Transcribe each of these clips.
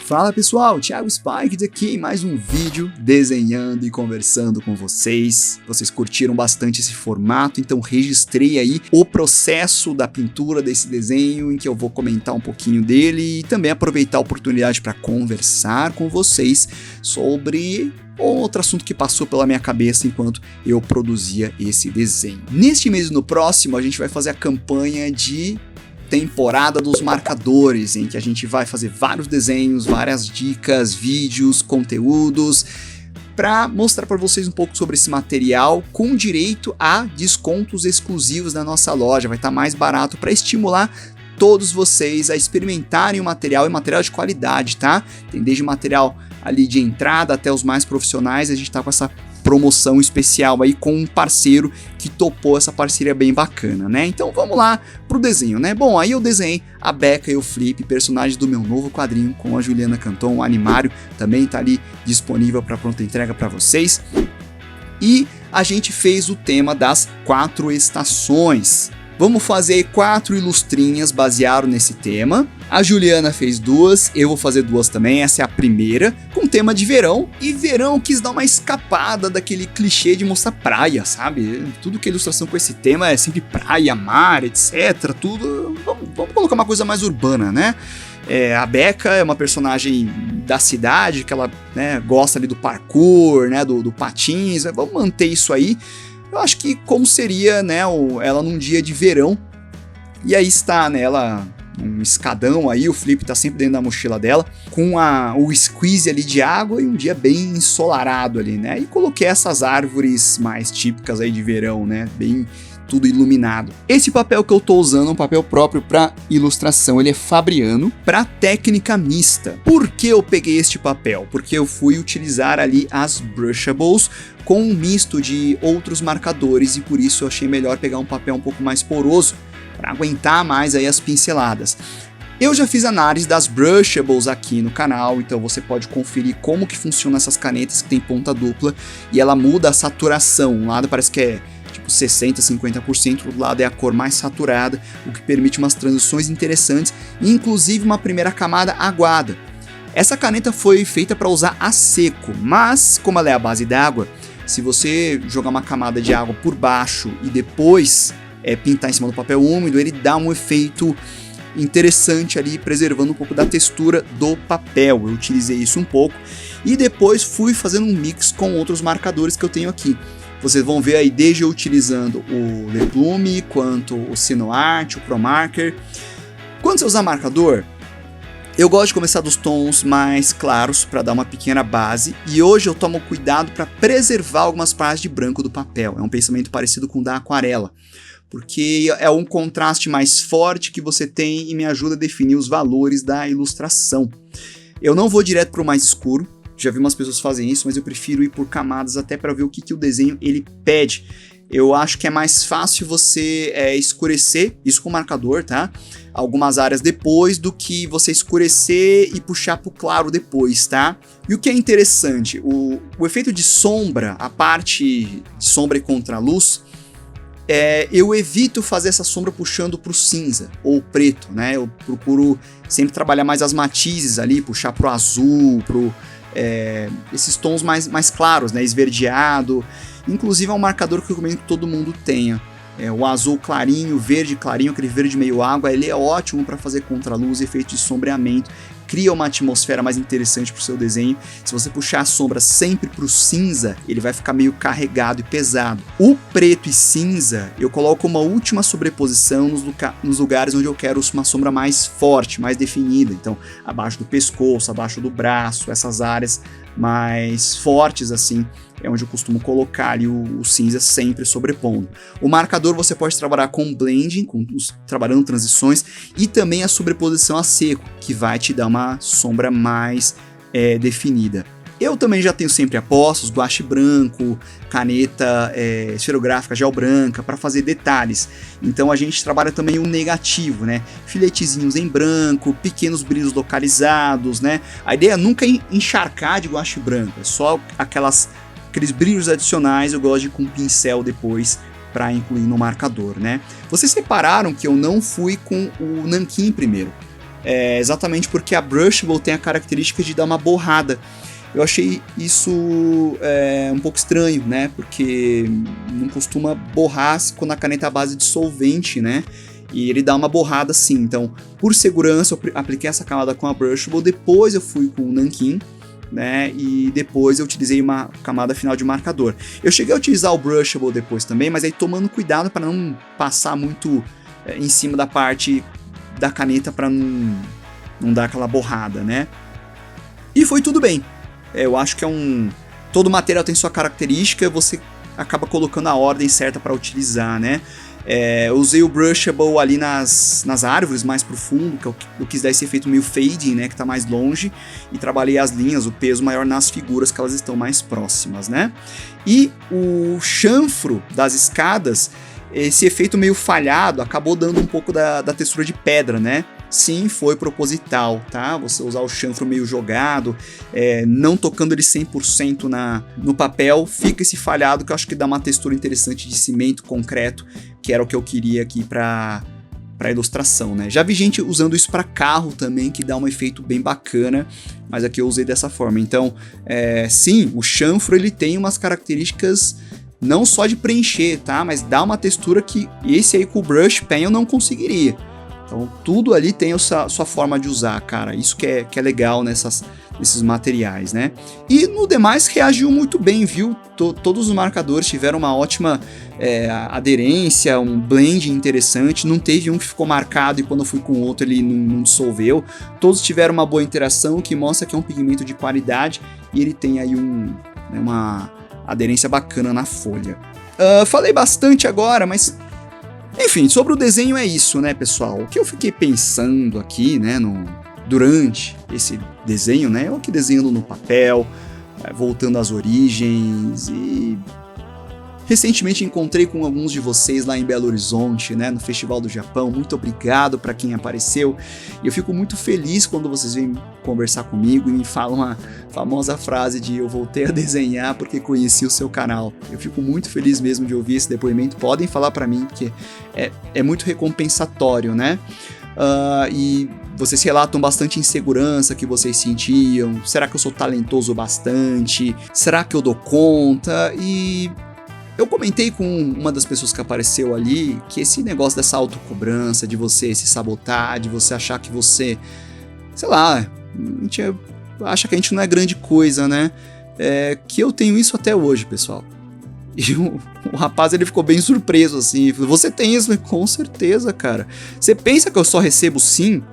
Fala pessoal, Thiago Spikes aqui em mais um vídeo desenhando e conversando com vocês. Vocês curtiram bastante esse formato, então registrei aí o processo da pintura desse desenho em que eu vou comentar um pouquinho dele e também aproveitar a oportunidade para conversar com vocês sobre outro assunto que passou pela minha cabeça enquanto eu produzia esse desenho. Neste mês e no próximo a gente vai fazer a campanha de temporada dos marcadores, em que a gente vai fazer vários desenhos, várias dicas, vídeos, conteúdos, para mostrar para vocês um pouco sobre esse material com direito a descontos exclusivos na nossa loja. Vai estar mais barato para estimular todos vocês a experimentarem o material e material de qualidade, tá? Tem desde material ali de entrada até os mais profissionais. A gente tá com essa promoção especial aí com um parceiro que topou essa parceria bem bacana, né? Então vamos lá pro desenho, né? Bom, aí eu desenhei a Becca e o Flip, personagens do meu novo quadrinho com a Juliana Canton, o Animário, também tá ali disponível para pronta entrega para vocês. E a gente fez o tema das 4 estações. Vamos fazer 4 ilustrinhas baseado nesse tema. A Juliana fez 2, eu vou fazer 2 também, essa é a primeira, com tema de verão. E verão eu quis dar uma escapada daquele clichê de mostrar praia, sabe? Tudo que é ilustração com esse tema é sempre praia, mar, etc. Tudo. Vamos colocar uma coisa mais urbana, né? A Becca é uma personagem da cidade, que ela, né, gosta ali do parkour, né, do patins. Vamos manter isso aí. Eu acho que como seria, né, ela num dia de verão, e aí está, né, ela um escadão aí, o Flip tá sempre dentro da mochila dela, com o squeeze ali de água e um dia bem ensolarado ali, né, e coloquei essas árvores mais típicas aí de verão, né, bem tudo iluminado. Esse papel que eu tô usando é um papel próprio para ilustração, ele é Fabriano para técnica mista. Por que eu peguei este papel? Porque eu fui utilizar ali as brushables com um misto de outros marcadores e por isso eu achei melhor pegar um papel um pouco mais poroso para aguentar mais aí as pinceladas. Eu já fiz análise das brushables aqui no canal, então você pode conferir como que funcionam essas canetas que tem ponta dupla e ela muda a saturação. Um lado parece que é tipo 60%, 50%, do outro lado é a cor mais saturada, o que permite umas transições interessantes e inclusive uma primeira camada aguada. Essa caneta foi feita para usar a seco, mas como ela é a base d'água, se você jogar uma camada de água por baixo e depois pintar em cima do papel úmido, ele dá um efeito interessante ali, preservando um pouco da textura do papel. Eu utilizei isso um pouco e depois fui fazendo um mix com outros marcadores que eu tenho aqui. Vocês vão ver aí desde eu utilizando o Le Plume, quanto o Sinoart, o Pro Marker. Quando você usar marcador, eu gosto de começar dos tons mais claros para dar uma pequena base, e hoje eu tomo cuidado para preservar algumas partes de branco do papel. É um pensamento parecido com o da aquarela, porque é um contraste mais forte que você tem e me ajuda a definir os valores da ilustração. Eu não vou direto para o mais escuro, já vi umas pessoas fazem isso, mas eu prefiro ir por camadas até para ver o que o desenho ele pede. Eu acho que é mais fácil você escurecer, isso com marcador, tá? Algumas áreas depois do que você escurecer e puxar pro claro depois, tá? E o que é interessante, o efeito de sombra, a parte de sombra e contraluz, eu evito fazer essa sombra puxando pro cinza ou preto, né? Eu procuro sempre trabalhar mais as matizes ali, puxar pro azul, pro esses tons mais claros, né? Esverdeado. Inclusive é um marcador que eu recomendo que todo mundo tenha. O azul clarinho, o verde clarinho, aquele verde meio água, ele é ótimo para fazer contraluz e efeito de sombreamento. Cria uma atmosfera mais interessante para o seu desenho. Se você puxar a sombra sempre para o cinza, ele vai ficar meio carregado e pesado. O preto e cinza, eu coloco uma última sobreposição nos lugares onde eu quero uma sombra mais forte, mais definida. Então, abaixo do pescoço, abaixo do braço, essas áreas mais fortes assim, é onde eu costumo colocar ali o cinza sempre sobrepondo. O marcador você pode trabalhar com blending, trabalhando transições, e também a sobreposição a seco, que vai te dar uma sombra mais definida. Eu também já tenho sempre apostos, guache branco, caneta esferográfica gel branca para fazer detalhes. Então a gente trabalha também o negativo, né? Filetezinhos em branco, pequenos brilhos localizados, né? A ideia é nunca encharcar de guache branco, é só aqueles brilhos adicionais eu gosto de ir com pincel depois para incluir no marcador, né? Vocês repararam que eu não fui com o nanquim primeiro. exatamente porque a Brushable tem a característica de dar uma borrada. Eu achei isso um pouco estranho, né? Porque não costuma borrar quando a caneta é à base de solvente, né? E ele dá uma borrada sim. Então, por segurança, eu apliquei essa camada com a Brushable, depois eu fui com o Nankin, né? E depois eu utilizei uma camada final de marcador. Eu cheguei a utilizar o Brushable depois também, mas aí tomando cuidado para não passar muito em cima da parte da caneta para não dar aquela borrada, né? E foi tudo bem. Eu acho que todo material tem sua característica, você acaba colocando a ordem certa para utilizar, né? Eu usei o Brushable ali nas árvores mais pro fundo, que eu quis dar esse efeito meio fading, né, que tá mais longe, e trabalhei as linhas, o peso maior nas figuras que elas estão mais próximas, né? E o chanfro das escadas, esse efeito meio falhado acabou dando um pouco da textura de pedra, né? Sim, foi proposital, tá? Você usar o chanfro meio jogado, não tocando ele 100% no papel, fica esse falhado que eu acho que dá uma textura interessante de cimento, concreto, que era o que eu queria aqui para ilustração, né? Já vi gente usando isso para carro também, que dá um efeito bem bacana, mas aqui eu usei dessa forma. Então, sim, o chanfro ele tem umas características não só de preencher, tá? Mas dá uma textura que esse aí com o brush pen eu não conseguiria. Então tudo ali tem a sua forma de usar, cara. Isso que é legal nesses materiais, né? E no demais reagiu muito bem, viu? Todos os marcadores tiveram uma ótima aderência, um blend interessante. Não teve um que ficou marcado e quando eu fui com o outro ele não dissolveu. Todos tiveram uma boa interação, o que mostra que é um pigmento de qualidade e ele tem aí uma aderência bacana na folha. Falei bastante agora, mas enfim, sobre o desenho é isso, né, pessoal? O que eu fiquei pensando aqui, né, durante esse desenho, né, eu aqui desenhando no papel, voltando às origens e recentemente encontrei com alguns de vocês lá em Belo Horizonte, né, no Festival do Japão. Muito obrigado para quem apareceu. E eu fico muito feliz quando vocês vêm conversar comigo e me falam a famosa frase de eu voltei a desenhar porque conheci o seu canal. Eu fico muito feliz mesmo de ouvir esse depoimento. Podem falar para mim porque é muito recompensatório, né? E vocês relatam bastante insegurança que vocês sentiam. Será que eu sou talentoso bastante? Será que eu dou conta? E eu comentei com uma das pessoas que apareceu ali que esse negócio dessa autocobrança, de você se sabotar, de você achar que você, sei lá, a gente acha que a gente não é grande coisa, né? Que eu tenho isso até hoje, pessoal. E o rapaz, ele ficou bem surpreso, assim. Você tem isso? Com certeza, cara. Você pensa que eu só recebo sim?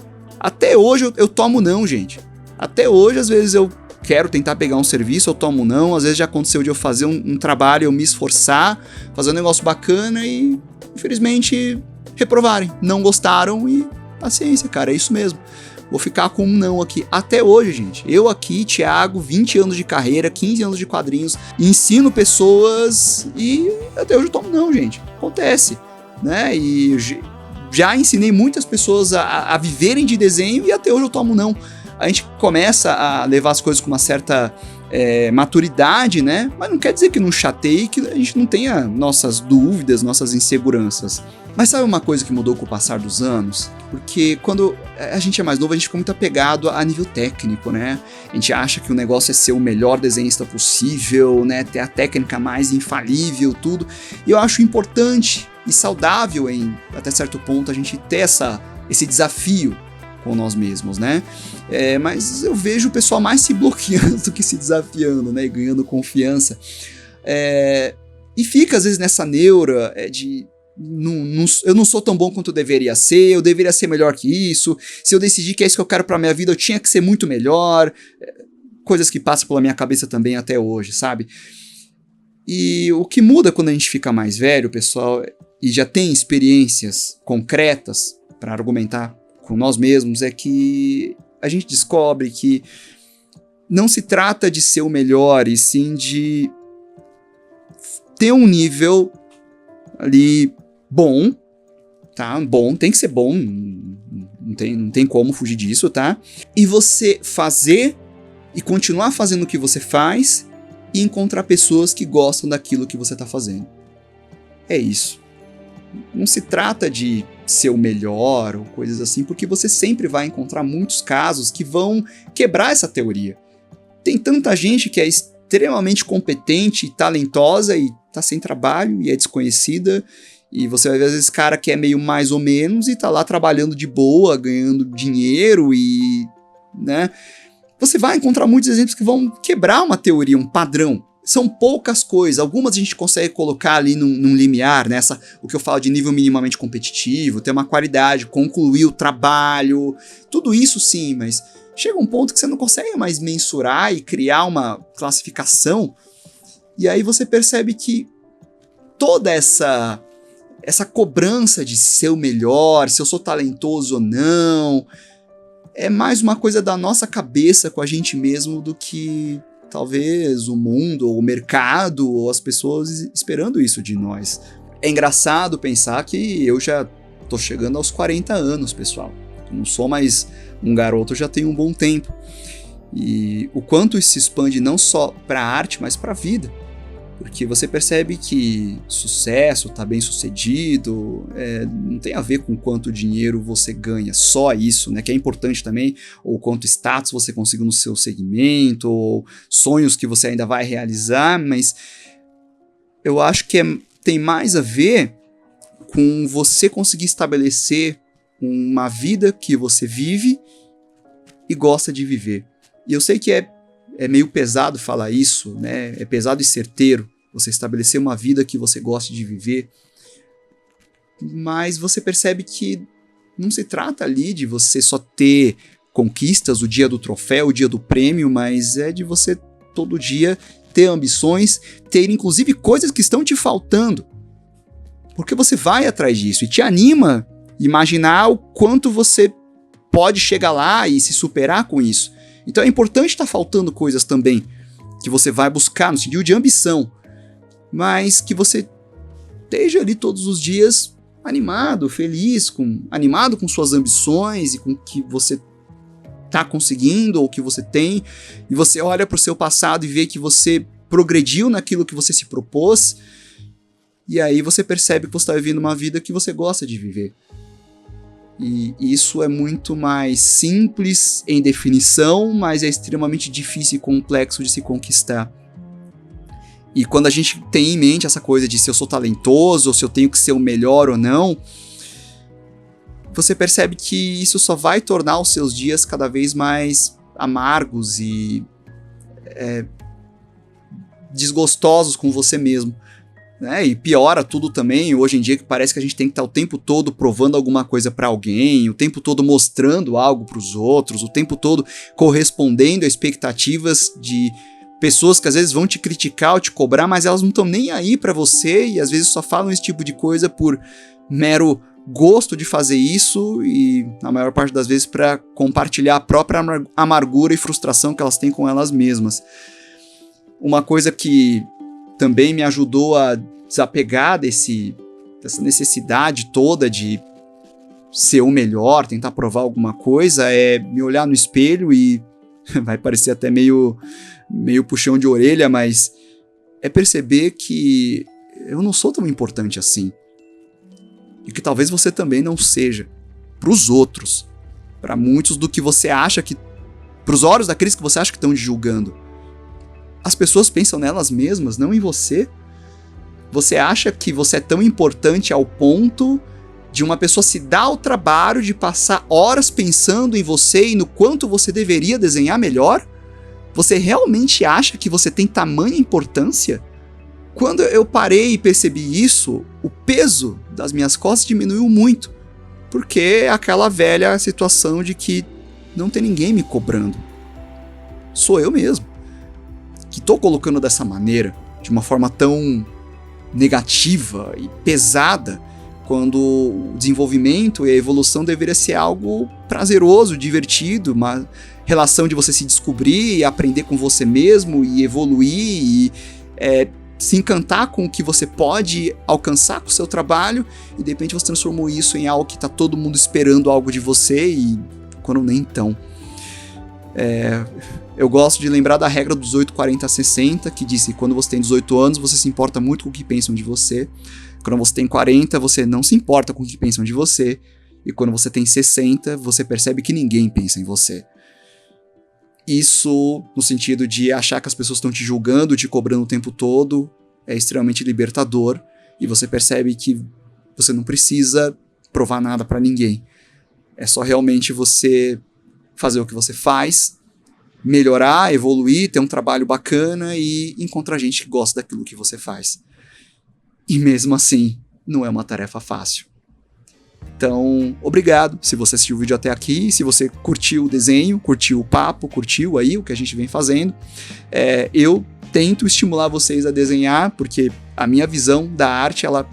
Até hoje eu tomo não, gente. Até hoje, às vezes eu quero tentar pegar um serviço, eu tomo não. Às vezes já aconteceu de eu fazer um trabalho, eu me esforçar, fazer um negócio bacana e, infelizmente, reprovarem. Não gostaram e paciência, cara, é isso mesmo. Vou ficar com um não aqui. Até hoje, gente. Eu aqui, Thiago, 20 anos de carreira, 15 anos de quadrinhos, ensino pessoas e até hoje eu tomo não, gente. Acontece, né? E já ensinei muitas pessoas a viverem de desenho e até hoje eu tomo não. A gente começa a levar as coisas com uma certa maturidade, né? Mas não quer dizer que não chateie, que a gente não tenha nossas dúvidas, nossas inseguranças. Mas sabe uma coisa que mudou com o passar dos anos? Porque quando a gente é mais novo, a gente fica muito apegado a nível técnico, né? A gente acha que o negócio é ser o melhor desenhista possível, né? Ter a técnica mais infalível, tudo. E eu acho importante e saudável, até certo ponto, a gente ter esse desafio com nós mesmos, né? Mas eu vejo o pessoal mais se bloqueando do que se desafiando, né? E ganhando confiança. E fica, às vezes, nessa neura de... eu não sou tão bom quanto eu deveria ser melhor que isso. Se eu decidir que é isso que eu quero pra minha vida, eu tinha que ser muito melhor. Coisas que passam pela minha cabeça também até hoje, sabe? E o que muda quando a gente fica mais velho, pessoal, e já tem experiências concretas para argumentar com nós mesmos, é que a gente descobre que não se trata de ser o melhor, e sim de ter um nível ali bom, tá? Bom, tem que ser bom, não tem como fugir disso, tá? E você fazer e continuar fazendo o que você faz e encontrar pessoas que gostam daquilo que você tá fazendo. É isso. não se trata de ser o melhor ou coisas assim, porque você sempre vai encontrar muitos casos que vão quebrar essa teoria. Tem tanta gente que é extremamente competente e talentosa e tá sem trabalho e é desconhecida, e você vai ver às vezes cara que é meio mais ou menos e tá lá trabalhando de boa, ganhando dinheiro e, né? Você vai encontrar muitos exemplos que vão quebrar uma teoria, um padrão. São poucas coisas, algumas a gente consegue colocar ali num limiar, nessa, o que eu falo de nível minimamente competitivo, ter uma qualidade, concluir o trabalho, tudo isso sim, mas chega um ponto que você não consegue mais mensurar e criar uma classificação, e aí você percebe que toda essa cobrança de ser o melhor, se eu sou talentoso ou não, é mais uma coisa da nossa cabeça com a gente mesmo do que talvez o mundo, ou o mercado, ou as pessoas esperando isso de nós. É engraçado pensar que eu já tô chegando aos 40 anos, pessoal. Eu não sou mais um garoto, já tenho um bom tempo. E o quanto isso se expande não só para a arte, mas para a vida. Porque você percebe que sucesso, tá bem sucedido, não tem a ver com quanto dinheiro você ganha, só isso, né? Que é importante também, ou quanto status você conseguiu no seu segmento, ou sonhos que você ainda vai realizar, mas eu acho que tem mais a ver com você conseguir estabelecer uma vida que você vive e gosta de viver. E eu sei que é meio pesado falar isso, né? É pesado e certeiro você estabelecer uma vida que você goste de viver, mas você percebe que não se trata ali de você só ter conquistas, o dia do troféu, o dia do prêmio, mas é de você todo dia ter ambições, ter inclusive coisas que estão te faltando, porque você vai atrás disso e te anima imaginar o quanto você pode chegar lá e se superar com isso. Então é importante estar faltando coisas também que você vai buscar no sentido de ambição, mas que você esteja ali todos os dias animado, feliz, animado com suas ambições e com o que você está conseguindo ou que você tem, e você olha para o seu passado e vê que você progrediu naquilo que você se propôs, e aí você percebe que você está vivendo uma vida que você gosta de viver. E isso é muito mais simples em definição, mas é extremamente difícil e complexo de se conquistar. E quando a gente tem em mente essa coisa de se eu sou talentoso, ou se eu tenho que ser o melhor ou não, você percebe que isso só vai tornar os seus dias cada vez mais amargos e desgostosos com você mesmo. Né? E piora tudo também, hoje em dia, que parece que a gente tem que estar o tempo todo provando alguma coisa para alguém, o tempo todo mostrando algo para os outros, o tempo todo correspondendo a expectativas de pessoas que às vezes vão te criticar ou te cobrar, mas elas não estão nem aí para você e às vezes só falam esse tipo de coisa por mero gosto de fazer isso e, na maior parte das vezes, para compartilhar a própria amargura e frustração que elas têm com elas mesmas. Uma coisa que também me ajudou a desapegar dessa necessidade toda de ser o melhor, tentar provar alguma coisa, é me olhar no espelho e vai parecer até meio puxão de orelha, mas é perceber que eu não sou tão importante assim. E que talvez você também não seja. Para os outros. Para muitos do que você acha que... Para os olhos daqueles que você acha que estão te julgando. As pessoas pensam nelas mesmas, não em você. Você acha que você é tão importante ao ponto de uma pessoa se dar o trabalho de passar horas pensando em você e no quanto você deveria desenhar melhor? Você realmente acha que você tem tamanha importância? Quando eu parei e percebi isso, o peso das minhas costas diminuiu muito. Porque é aquela velha situação de que não tem ninguém me cobrando. Sou eu mesmo. Que estou colocando dessa maneira, de uma forma tão negativa e pesada, quando o desenvolvimento e a evolução deveria ser algo prazeroso, divertido, uma relação de você se descobrir e aprender com você mesmo e evoluir e se encantar com o que você pode alcançar com o seu trabalho, e de repente você transformou isso em algo que está todo mundo esperando algo de você e quando nem então. Eu gosto de lembrar da regra dos 18, 40, 60, que diz que quando você tem 18 anos, você se importa muito com o que pensam de você. Quando você tem 40, você não se importa com o que pensam de você. E quando você tem 60, você percebe que ninguém pensa em você. Isso, no sentido de achar que as pessoas estão te julgando, te cobrando o tempo todo, é extremamente libertador. E você percebe que você não precisa provar nada pra ninguém. É só realmente você fazer o que você faz, melhorar, evoluir, ter um trabalho bacana e encontrar gente que gosta daquilo que você faz. E mesmo assim, não é uma tarefa fácil. Então, obrigado se você assistiu o vídeo até aqui, se você curtiu o desenho, curtiu o papo, curtiu aí o que a gente vem fazendo. Eu tento estimular vocês a desenhar, porque a minha visão da arte, ela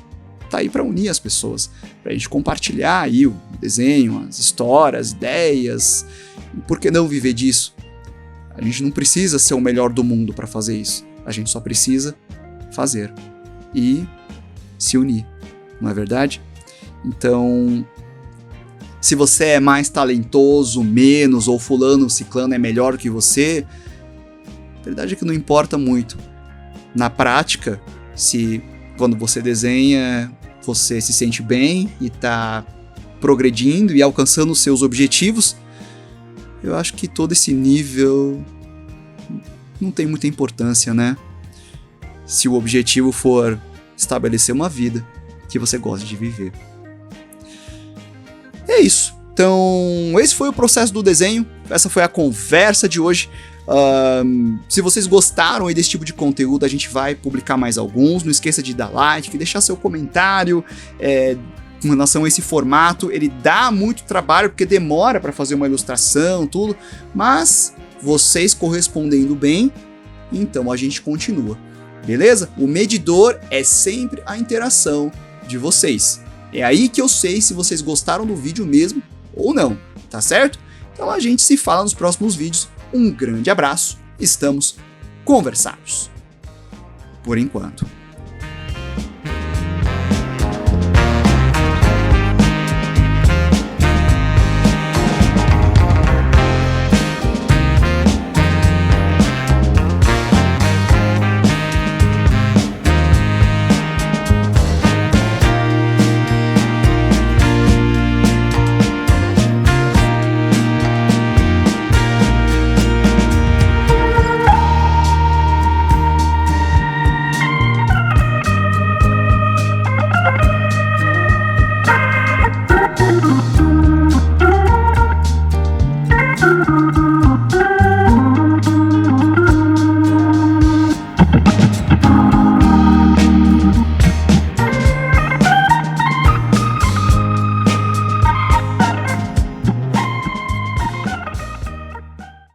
tá aí para unir as pessoas, pra gente compartilhar aí o desenho, as histórias, as ideias. E por que não viver disso? A gente não precisa ser o melhor do mundo para fazer isso. A gente só precisa fazer e se unir, não é verdade? Então, se você é mais talentoso, menos, ou fulano, ciclano é melhor que você, a verdade é que não importa muito. Na prática, se quando você desenha, você se sente bem e está progredindo e alcançando os seus objetivos, eu acho que todo esse nível não tem muita importância, né? Se o objetivo for estabelecer uma vida que você gosta de viver. É isso. Então, esse foi o processo do desenho. Essa foi a conversa de hoje. Se vocês gostaram aí desse tipo de conteúdo, a gente vai publicar mais alguns. Não esqueça de dar like, deixar seu comentário. Com relação a esse formato, ele dá muito trabalho porque demora para fazer uma ilustração, tudo. Mas vocês correspondendo bem, então a gente continua. Beleza? O medidor é sempre a interação de vocês. É aí que eu sei se vocês gostaram do vídeo mesmo ou não, tá certo? Então a gente se fala nos próximos vídeos. Um grande abraço, estamos conversados. Por enquanto.